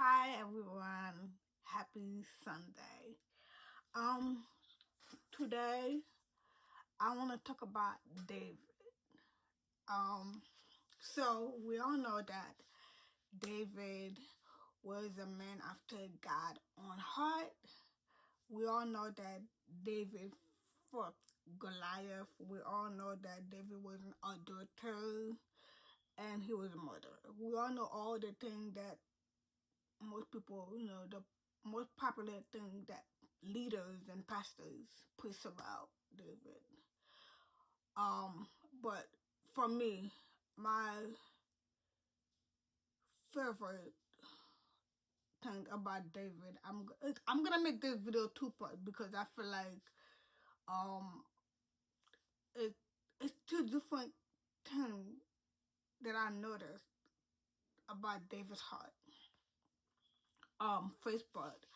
Hi everyone, happy Sunday. Um Today I want to talk about David. Um so we all know that David was a man after God on heart. We all know that David fought Goliath. We all know that David was an adulterer and he was a murderer. We all know all the things that most people, the most popular thing that leaders and pastors preach about David. But for me, my favorite thing about David, I'm gonna make this video two part because I feel like um it it's two different things that I noticed about David's heart. First part,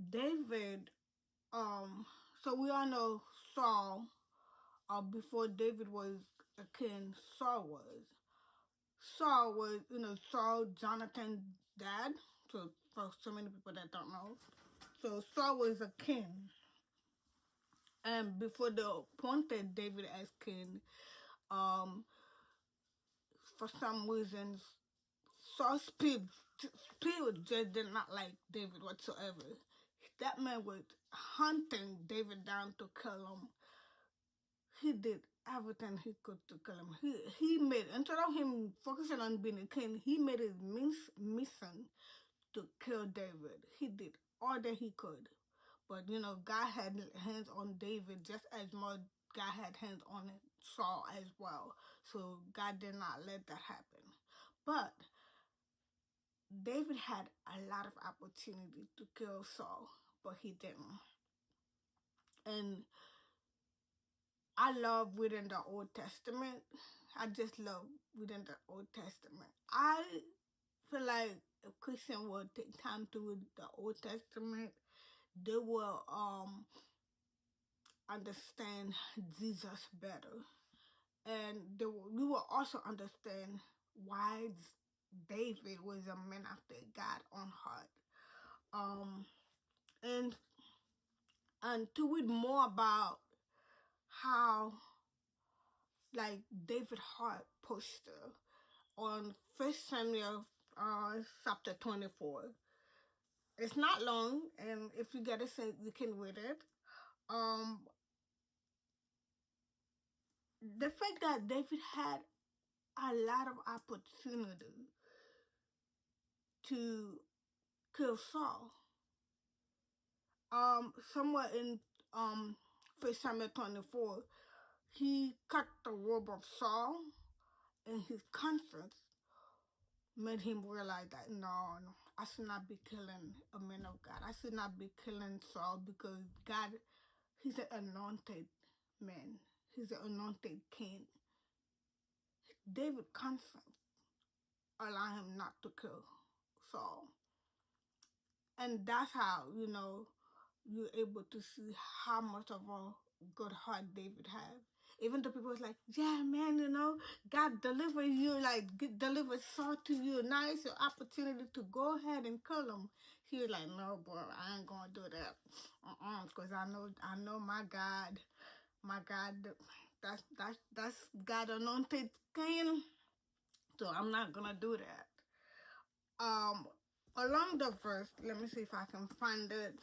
David. So we all know Saul. Before David was a king, Saul was, Saul, Jonathan's dad. So for so many people that don't know, so Saul was a king, and before they appointed David as king, um, for some reasons, Saul's spirit just did not like David whatsoever. That man was hunting David down to kill him. He did everything he could to kill him. He made, instead of him focusing on being a king, he made his mission to kill David. He did all that he could. But, God had hands on David just as much God had hands on Saul as well. So God did not let that happen. But David had a lot of opportunity to kill Saul, but he didn't. And I love reading the Old Testament. I just love reading the Old Testament. I feel like if Christians will take time to read the Old Testament, they will understand Jesus better. And we will also understand why David was a man after God on heart. And to read more about how like David Hart poster on 1 Samuel chapter 24. It's not long, and if you get a sense, you can read it. The fact that David had a lot of opportunity to kill Saul. Somewhere in 1 Samuel 24, he cut the robe of Saul, and his conscience made him realize that no, I should not be killing a man of God. I should not be killing Saul because God, he's an anointed man. He's an anointed king. David conscience allowed him not to kill Saul. And that's how, you're able to see how much of a good heart David had. Even though people was like, yeah, man, God delivered you, delivered Saul to you. Now it's your opportunity to go ahead and kill him. He was like, no, bro, I ain't gonna do that. Because I know my God, that's God anointed king. So I'm not gonna do that. Along the verse, let me see if I can find it.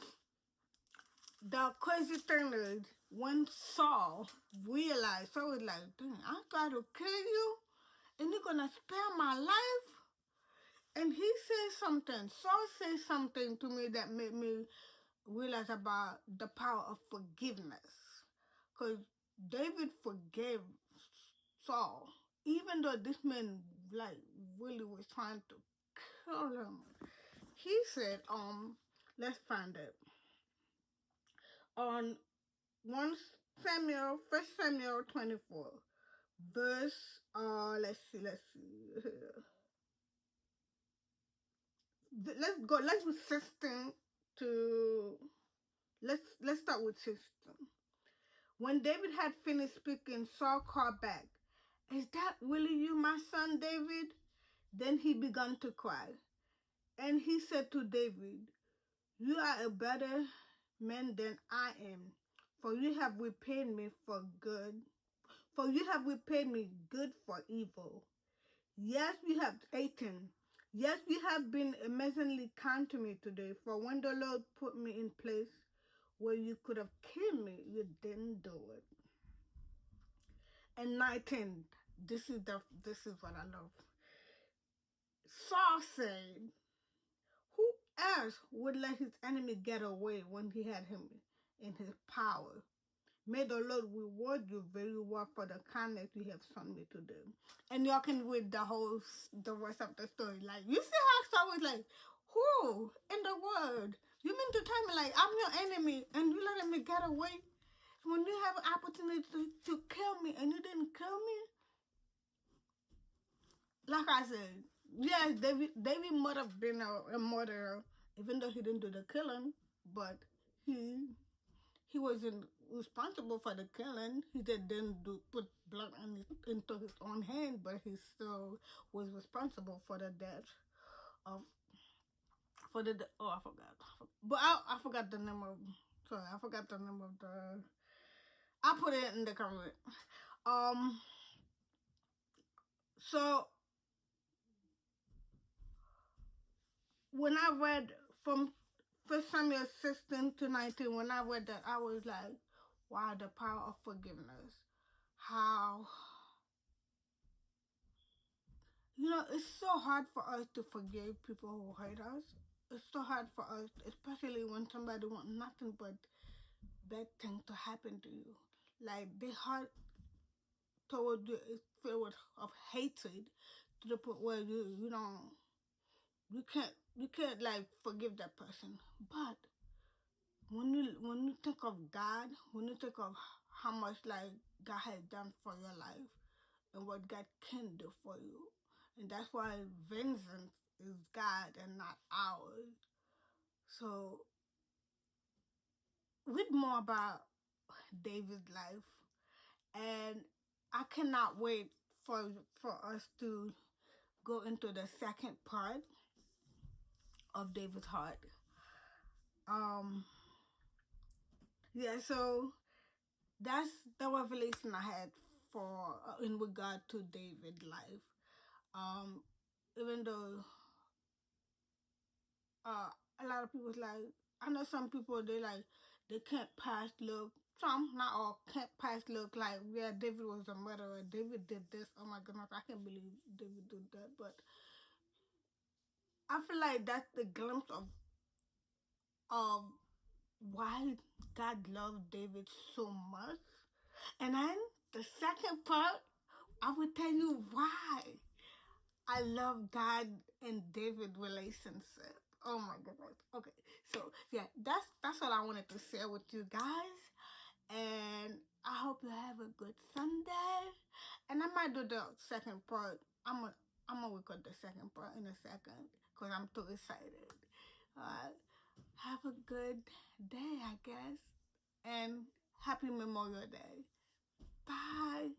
The crazy thing is, when Saul realized, Saul was like, dang, I gotta kill you, and you're gonna spare my life? And he said something, Saul said something to me that made me realize about the power of forgiveness. Because David forgave Saul, even though this man, really was trying to kill him. He said, let's find it. On 1 Samuel 24, verse, let's see. Let's be 16 to, let's start with 16. When David had finished speaking, Saul called back, is that really you, my son David? Then he began to cry. And he said to David, "You are a better man than I am, for you have repaid me for good. For you have repaid me good for evil. Yes, we have eaten. Yes, we have been amazingly kind to me today. For when the Lord put me in place where you could have killed me, you didn't do it." And 19, this is what I love. Saul said, "Who else would let his enemy get away when he had him in his power? May the Lord reward you very well for the kindness you have shown me today." And y'all can read the rest of the story. Like, you see how Saul was like, "Who in the world? You mean to tell me, like, I'm your enemy and you letting me get away? When you have an opportunity to kill me and you didn't kill me?" Like I said, yes, David might have been a murderer, even though he didn't do the killing, but he wasn't responsible for the killing. He didn't put blood into his own hand, but he still was responsible for the death of I forgot, but I forgot the name of. Sorry, I forgot the name of the. I put it in the comment. Um. So when I read from 1 Samuel 16 to 19, when I read that, I was like, wow, the power of forgiveness. How, it's so hard for us to forgive people who hurt us. It's so hard for us, especially when somebody wants nothing but bad things to happen to you. Like, their heart toward you is filled of hatred to the point where you can't like forgive that person. But when you think of God, when you think of how much like God has done for your life and what God can do for you, and that's why vengeance is God and not ours. So read more about David's life, and I cannot wait for us to go into the second part of David's heart. Yeah, so that's the revelation I had for in regard to David's life. Even though a lot of people's like, I know some people they can't pass look. Some, not all, can't pass look like, yeah, David was a murderer. David did this. Oh my goodness, I can't believe David did that. But I feel like that's the glimpse of why God loved David so much. And then the second part, I will tell you why I love God and David relationship. Oh my goodness. Okay. So yeah, that's what I wanted to share with you guys. And I hope you have a good Sunday. And I might do the second part. I'm gonna record the second part in a second because I'm too excited. Have a good day, I guess. And happy Memorial Day. Bye.